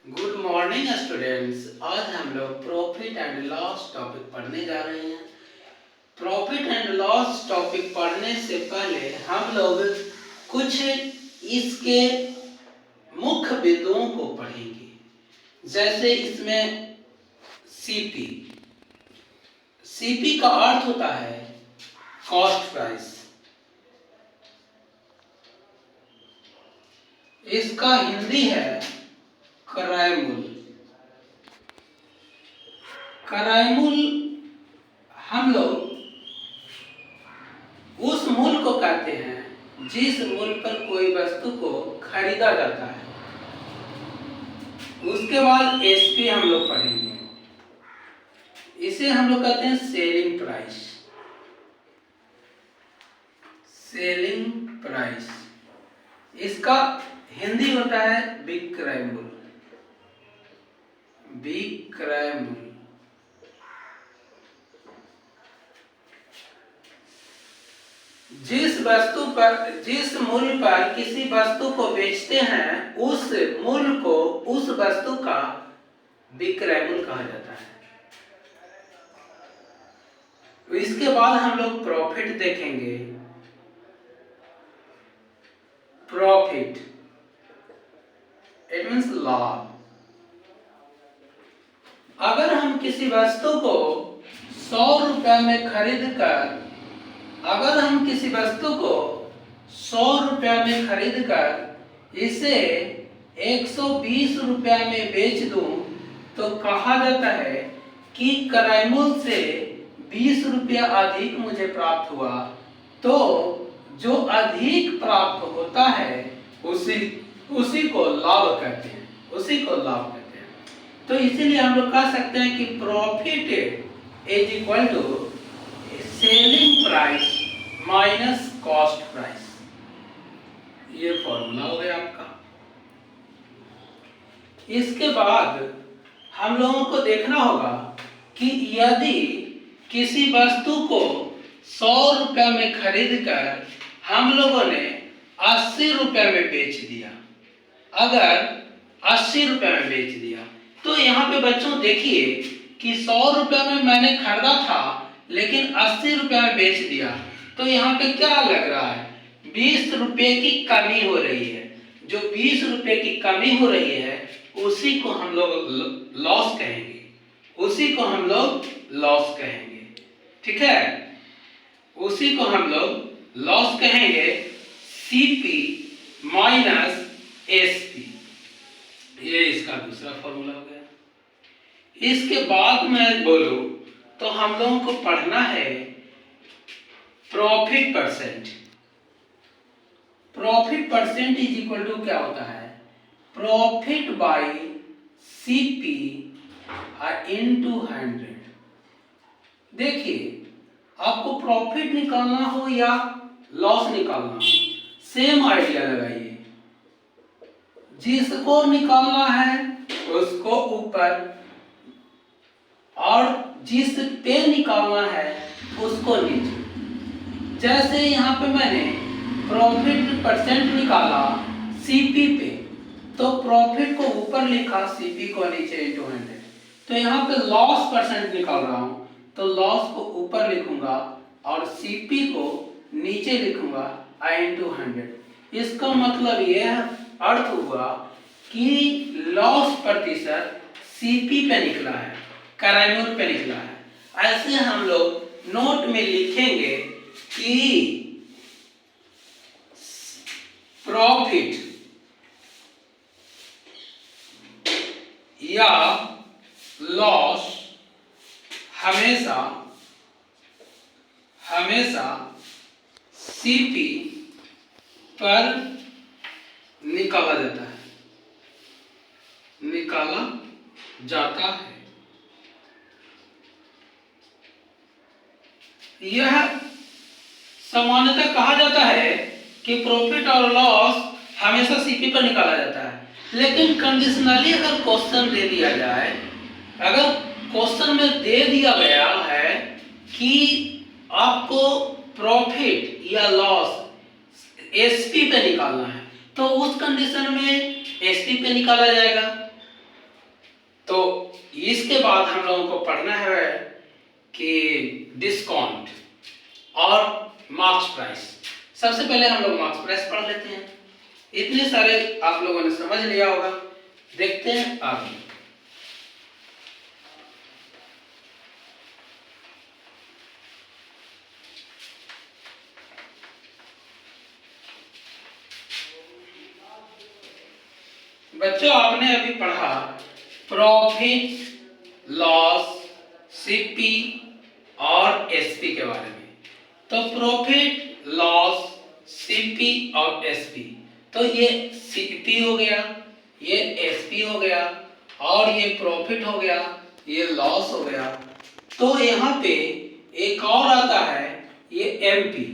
Good morning students. आज हम लोग प्रॉफिट एंड लॉस टॉपिक पढ़ने जा रहे हैं। प्रॉफिट एंड लॉस टॉपिक पढ़ने से पहले हम लोग कुछ इसके मुख्य बिंदुओं को पढ़ेंगे। जैसे इसमें सीपी सीपी का अर्थ होता है कॉस्ट प्राइस। इसका हिंदी है क्रय मूल्य। क्रय मूल्य हम लोग उस मूल्य को कहते हैं जिस मूल्य पर कोई वस्तु को खरीदा जाता है। उसके बाद एसपी हम लोग पढ़ेंगे। इसे हम लोग कहते हैं सेलिंग प्राइस। सेलिंग प्राइस इसका हिंदी होता है विक्रय मूल्य। विक्रय मूल्य जिस वस्तु पर जिस मूल्य पर किसी वस्तु को बेचते हैं उस मूल्य को उस वस्तु का विक्रय मूल्य कहा जाता है। इसके बाद हम लोग प्रॉफिट देखेंगे। प्रॉफिट इट मीन्स लाभ। अगर हम किसी वस्तु को 100 रुपए में खरीद कर इसे 120 रुपया में बेच दूं तो कहा जाता है कि क्रय मूल्य से 20 रुपया अधिक मुझे प्राप्त हुआ। तो जो अधिक प्राप्त होता है उसी को लाभ कहते हैं। तो इसीलिए हम लोग कह सकते हैं कि profit is equal to selling price minus cost price. ये फॉर्मूला हो गया आपका। इसके बाद हम लोगों को देखना होगा कि यदि किसी वस्तु को 100 रुपया में खरीद कर हम लोगों ने 80 रुपया में बेच दिया। अगर 80 रुपया में बेच दिया तो यहाँ पे बच्चों देखिए कि 100 रुपया में मैंने खरीदा था लेकिन 80 रुपया में बेच दिया। तो यहाँ पे क्या लग रहा है? 20 रुपये की कमी हो रही है। जो 20 रुपये की कमी हो रही है उसी को हम लोग लॉस कहेंगे। ठीक है, उसी को हम लोग लॉस कहेंगे। सीपी माइनस एसपी, ये इसका दूसरा फॉर्मूला हो गया। इसके बाद मैं बोलूं तो हम लोगों को पढ़ना है profit percent. Profit percent is equal to क्या होता है? Profit by CP into 100। देखिए, आपको प्रॉफिट निकालना हो या लॉस निकालना हो, सेम आइडिया लगाइए। जिसको निकालना है उसको ऊपर और जिस पे निकालना है उसको नीचे। जैसे यहाँ पे मैंने प्रॉफिट परसेंट निकाला सीपी पे, तो प्रॉफिट को ऊपर लिखा, सीपी को नीचे इनटू 100। तो यहाँ पे लॉस परसेंट निकाल रहा हूँ तो लॉस को ऊपर लिखूंगा और सीपी को नीचे लिखूंगा इनटू 100। इसका मतलब यह अर्थ हुआ कि लॉस प्रतिशत सीपी पे निकला है, क्रय मूल्य पे निकला है। ऐसे हम लोग नोट में लिखेंगे कि प्रॉफिट या लॉस हमेशा सीपी पर निकाला जाता है। यह सामान्यतः कहा जाता है कि प्रॉफिट और लॉस हमेशा सीपी पर निकाला जाता है। लेकिन कंडीशनली अगर क्वेश्चन दे दिया जाए, अगर क्वेश्चन में दे दिया गया है कि आपको प्रॉफिट या लॉस एसपी पे निकालना है, तो उस कंडीशन में एसपी पे निकाला जाएगा। इसके बाद हम लोगों को पढ़ना है कि डिस्काउंट और मार्क्स प्राइस। सबसे पहले हम लोग मार्क्स प्राइस पढ़ लेते हैं। इतने सारे आप लोगों ने समझ लिया होगा, देखते हैं आगे। बच्चों आपने अभी पढ़ा प्रॉफिट लॉस सीपी और एसपी के बारे में। तो प्रॉफिट लॉस सीपी और एसपी, तो ये सीपी हो गया, ये एसपी हो गया, और ये प्रॉफिट हो गया, ये लॉस हो गया। तो यहाँ पे एक और आता है ये एमपी।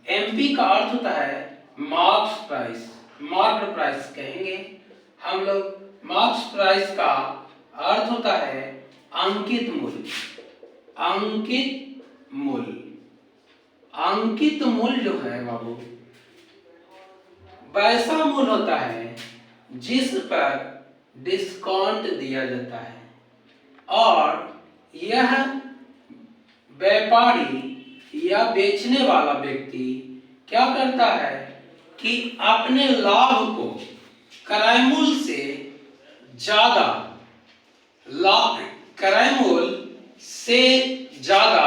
एमपी का अर्थ होता है मार्क्स प्राइस, मार्क्ड प्राइस कहेंगे हम लोग। मार्क्स प्राइस का अर्थ होता है अंकित मूल्य। अंकित मूल्य, अंकित मूल्य जो है बाबू वैसा मूल्य होता है जिस पर डिस्काउंट दिया जाता है, और यह व्यापारी या बेचने वाला व्यक्ति क्या करता है कि अपने लाभ को क्रय मूल्य से ज्यादा, क्रय मूल्य से ज्यादा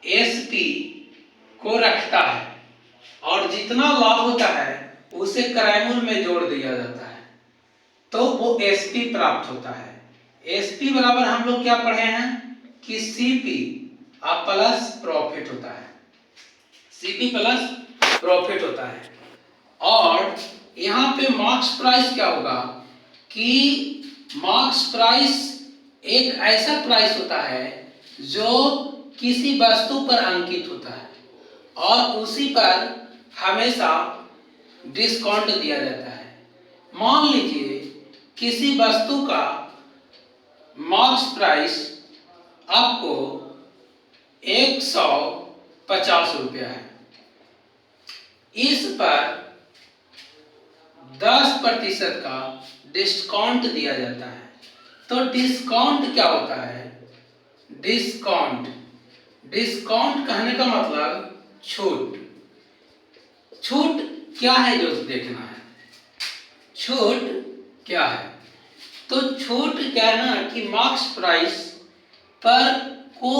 एसपी को रखता है, और जितना लाभ होता है उसे क्रय मूल्य में जोड़ दिया जाता है, तो वो एसपी प्राप्त होता है। एसपी बराबर हम लोग क्या पढ़े हैं कि सीपी प्लस प्रॉफिट होता है, सीपी प्लस प्रॉफिट होता है। और यहाँ पे मार्क्स प्राइस क्या होगा कि मार्क्स प्राइस एक ऐसा प्राइस होता है जो किसी वस्तु पर अंकित होता है और उसी पर हमेशा डिस्काउंट दिया जाता है। मान लीजिए किसी वस्तु का मार्क्स प्राइस आपको 150 रुपया है, इस पर 10% का डिस्काउंट दिया जाता है। तो डिस्काउंट क्या होता है? डिस्काउंट, डिस्काउंट कहने का मतलब छूट। छूट क्या है जो देखना है, छूट क्या है? तो छूट क्या है ना कि मार्क्स प्राइस पर को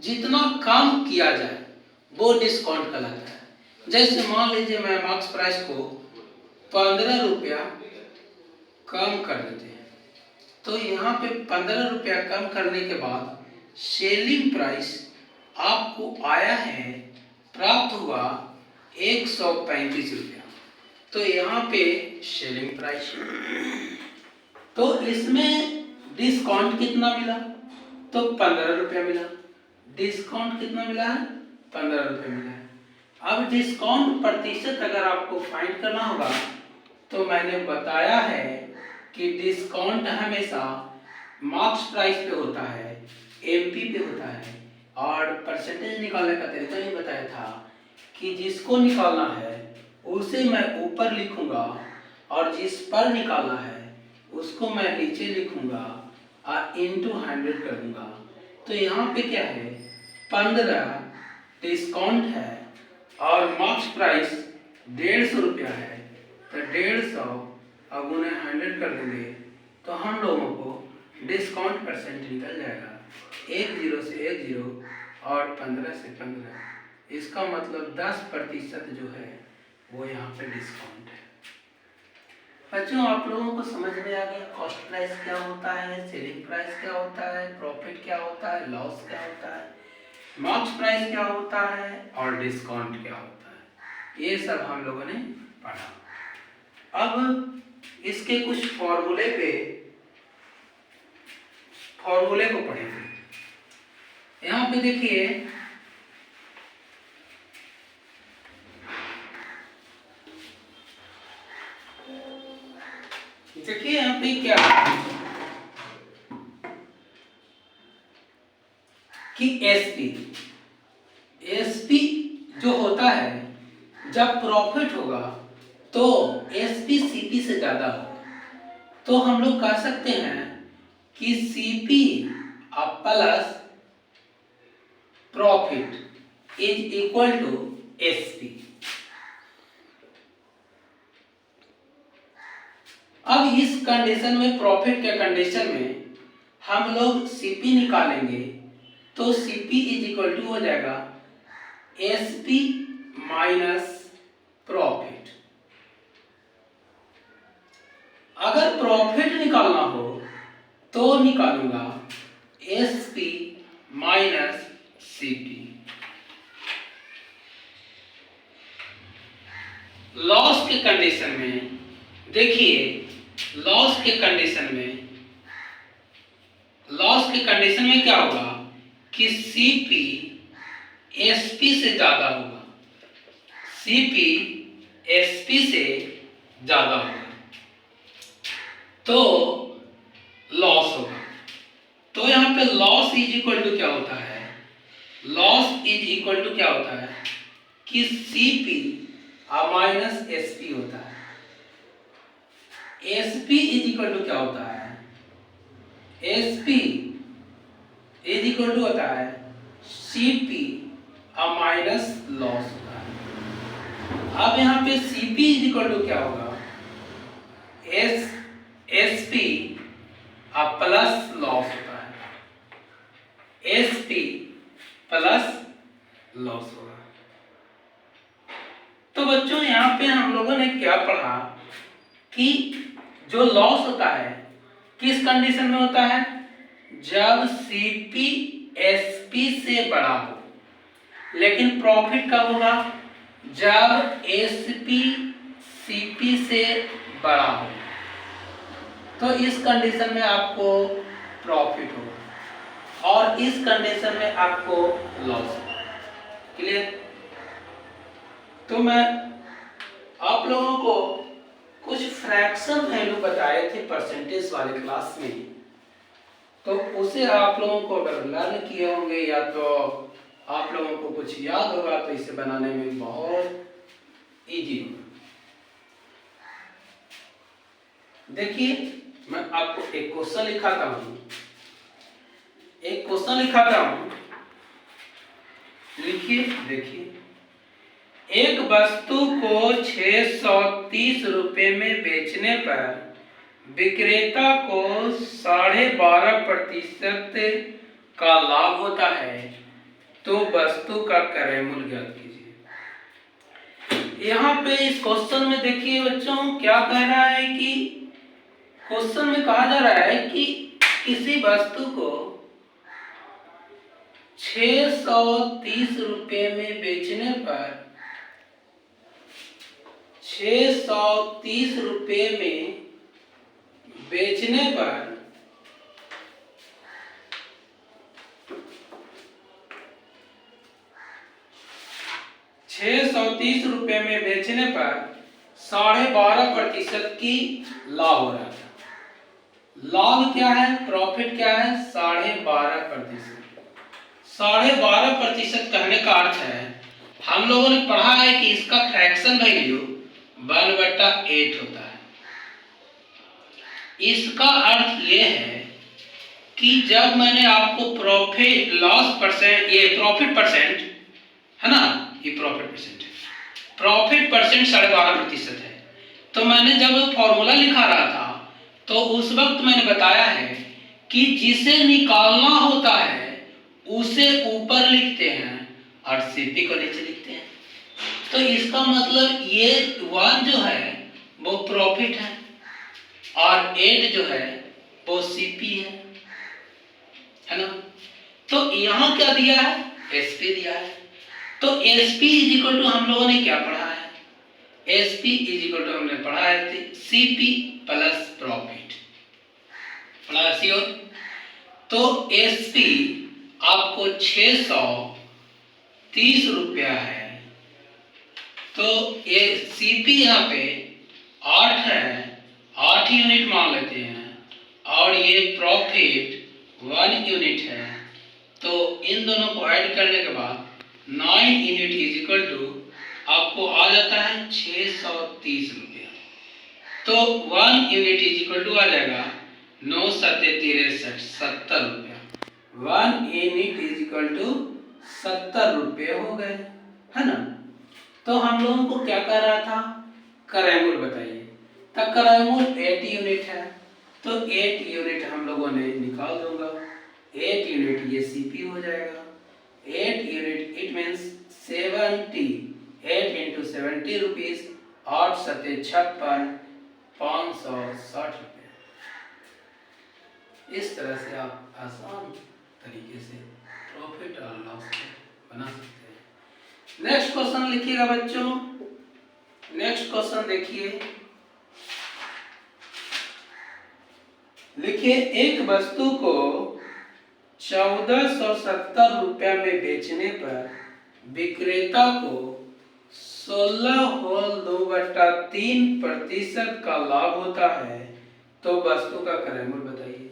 जितना कम किया जाए वो डिस्काउंट कहलाता है। जैसे मान लीजिए मैं मार्क्स प्राइस को 15 रुपया कम कर देते हैं, तो यहाँ पे 15 रुपया कम करने के बाद सेलिंग प्राइस आपको आया है, प्राप्त हुआ 135 रुपया। तो यहाँ पे सेलिंग प्राइस, तो इसमें डिस्काउंट कितना मिला? तो 15 रुपया मिला। डिस्काउंट कितना मिला है? 15 रुपया मिला है। अब डिस्काउंट प्रतिशत अगर आपको फाइंड करना होगा तो मैंने बताया है कि डिस्काउंट हमेशा मार्क्स प्राइस पे होता है, एमपी पे होता है, और परसेंटेज निकालने का तरीका ही बताया था कि जिसको निकालना है उसे मैं ऊपर लिखूंगा और जिस पर निकालना है उसको मैं नीचे लिखूंगा और इंटू 100 कर दूंगा। तो यहाँ पे क्या है, 15 डिस्काउंट है और मार्क्स प्राइस 150 रुपया है, तो 150 अब उन्हें 100 कर देंगे तो हम लोगों को डिस्काउंट परसेंट निकल जाएगा 10 से 10 और 15 से 15। इसका मतलब 10% जो है वो यहाँ पे डिस्काउंट है। बच्चों आप लोगों को समझ में आ गया कॉस्ट प्राइस क्या होता है, सेलिंग प्राइस क्या होता है, प्रॉफिट क्या होता है, लॉस क्या होता है, मार्क्स प्राइस क्या होता है और डिस्काउंट क्या होता है, ये सब हम लोगों ने पढ़ा। अब इसके कुछ फॉर्मूले को पढ़ेंगे। यहाँ पे देखिए यहाँ पे क्या कि एसपी जो होता है जब प्रॉफिट होगा तो एसपी सीपी से ज्यादा होगा, तो हम लोग कह सकते हैं कि CP plus profit is equal to SP. अब इस कंडीशन में, प्रॉफिट के कंडीशन में हम लोग सीपी निकालेंगे तो सीपी इज इक्वल टू हो जाएगा एसपी माइनस प्रॉफिट। अगर प्रॉफिट निकालना हो तो निकालूंगा एसपी माइनस सीपी। लॉस के कंडीशन में देखिए, लॉस के कंडीशन में क्या होगा कि सीपी एसपी से ज्यादा होगा, सीपी एसपी से ज्यादा होगा तो लॉस होगा। तो यहाँ पे लॉस इज इक्वल टू क्या होता है, लॉस इज इक्वल टू क्या होता है कि सीपी माइनस एसपी होता है। एसपी इज इक्वल टू क्या होता है, एसपी इज इक्वल टू होता है सीपी माइनस लॉस होता है। अब यहाँ पे सीपी इज इक्वल टू क्या होगा, एसपी प्लस लॉस होता है, एसपी प्लस लॉस होगा। तो बच्चों यहाँ पे हम लोगों ने क्या पढ़ा कि जो लॉस होता है किस कंडीशन में होता है, जब सीपी एसपी से बड़ा हो, लेकिन प्रॉफिट कब होगा, जब एसपी सीपी से बड़ा हो। तो इस कंडीशन में आपको प्रॉफिट होगा और इस कंडीशन में आपको लॉस होगा। क्लियर? तो मैं आप लोगों को कुछ फ्रैक्शन वैल्यू बताए थे परसेंटेज वाले क्लास में, तो उसे आप लोगों को अगर लर्न किए होंगे या तो आप लोगों को कुछ याद होगा तो इसे बनाने में बहुत इजी होगा। देखिए, मैं आपको एक क्वेश्चन लिखाता हूं, लिखिए। देखिए, एक वस्तु को 630 रुपए में बेचने पर विक्रेता को 12.5% का लाभ होता है, तो वस्तु का क्रय मूल्य ज्ञात कीजिए। यहाँ पे इस क्वेश्चन में देखिए बच्चों क्या कह रहा है कि क्वेश्चन में कहा जा रहा है कि किसी वस्तु को 630 रुपए में बेचने पर 630 रुपए में बेचने पर %12.5% की लाभ हो रहा था। लाभ क्या है, प्रॉफिट क्या है, 12.5%। 12.5% कहने का अर्थ है, हम लोगों ने पढ़ा है कि इसका फ्रैक्शन वैल्यू 1/8 होता है। इसका अर्थ ये है कि जब मैंने आपको प्रॉफिट लॉस परसेंट, ये प्रॉफिट परसेंट है ना, ये प्रॉफिट परसेंट है, प्रॉफिट परसेंट 12.5% है। तो मैंने जब फॉर्मूला लिखा रहा था तो उस वक्त मैंने बताया है कि जिसे निकालना होता है उसे ऊपर लिखते हैं और सीपी को नीचे लिखते हैं। तो इसका मतलब ये 1 जो है वो प्रॉफिट है और 8 जो है वो सीपी है ना। तो यहाँ क्या दिया है, एसपी दिया है। तो एसपी इज इक्वल टू हम लोगों ने क्या पढ़ा है, एसपी इज इक्वल टू हमने पढ़ा है सीपी प्लस प्रॉफिट, पढ़ा सी। तो एसपी आपको 630 रुपया है, तो ये सीपी यहाँ पे 8 है, 8 यूनिट मान लेते हैं, और ये प्रॉफिट 1 यूनिट है। तो इन दोनों को ऐड करने के बाद 9 यूनिट इज इक्वल टू आपको आ जाता है 630 रुपया। तो 1 यूनिट इज इक्वल टू आ जाएगा 9 सत्ते 63 70 रुपया। 1 यूनिट इज इक्वल टू 70 रुपये हो गए, है ना। तो हम लोगों को क्या कर रहा था, करायमूल बताइए। तो करायमूल 8 यूनिट है, तो 8 यूनिट हम लोगों ने निकाल दूंगा। 8 यूनिट ये सीपी हो जाएगा। 8 unit it means 70, 8 into 70 rupees, 8 सत्ते 56, 560 रुपये। इस तरह से आप आसान तरीके से प्रॉफिट और लॉस बना सकते हैं। नेक्स्ट क्वेश्चन लिखिएगा बच्चों। नेक्स्ट क्वेश्चन देखिए, लिखिए एक वस्तु को 1470 रुपया में बेचने पर विक्रेता को 16.2/3% का लाभ होता है, तो वस्तु का क्रयमूल्य बताइए।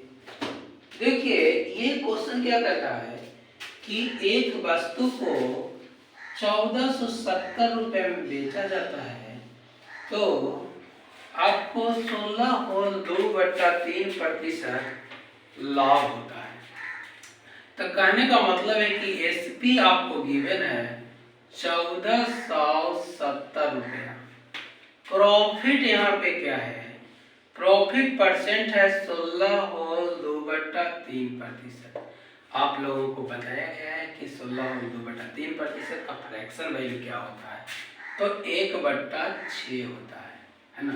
देखिए ये क्वेश्चन क्या कहता है कि एक वस्तु को 1470 रुपये में बेचा जाता है, तो आपको 16.2/3% लाभ होता है। तो कहने का मतलब है कि एसपी आपको गिवन है 1470 रुपया। प्रॉफिट यहाँ पे क्या है, प्रॉफिट परसेंट है 16.2/3%। आप लोगों को बताया गया है कि 16.2/3% का फ्रैक्शन वैल्यू क्या होता है, तो 1/6 होता है ना।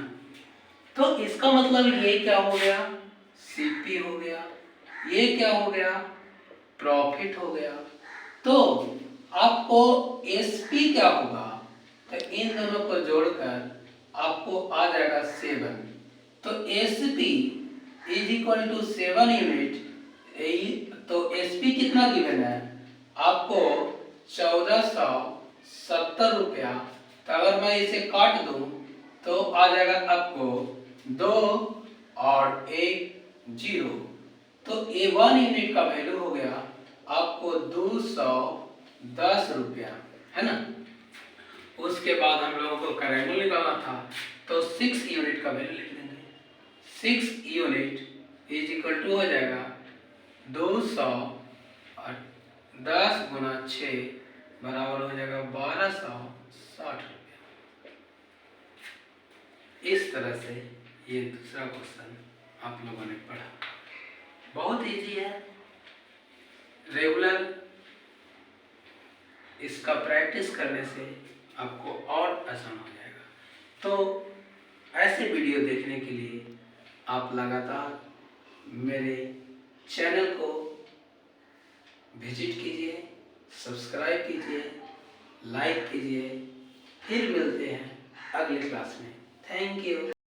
तो इसका मतलब ये क्या हो गया, सीपी हो गया, ये क्या हो गया, प्रॉफिट हो गया। तो आपको एसपी क्या होगा, तो इन दोनों को जोड़कर आपको आ जाएगा 7। तो SP is equal to 7 unit. तो एसपी कितना गिवन है आपको 1470 रुपया। तो अगर मैं इसे काट दूं तो आ जाएगा आपको 2 और 1 0। तो ए 1 यूनिट का वैल्यू हो गया आपको 210 रुपया, है ना। उसके बाद हम लोगों को क्रयमूल्य निकालना था, तो 6 यूनिट का वैल्यू लिख देंगे। 6 यूनिट इज इक्वल टू हो जाएगा 210 गुना 6 बराबर हो जाएगा 1260 रुपया। इस तरह से ये दूसरा क्वेश्चन आप लोगों ने पढ़ा। बहुत इजी है, रेगुलर इसका प्रैक्टिस करने से आपको और आसान हो जाएगा। तो ऐसे वीडियो देखने के लिए आप लगातार मेरे चैनल को विजिट कीजिए, सब्सक्राइब कीजिए, लाइक कीजिए। फिर मिलते हैं अगले क्लास में। Thank you.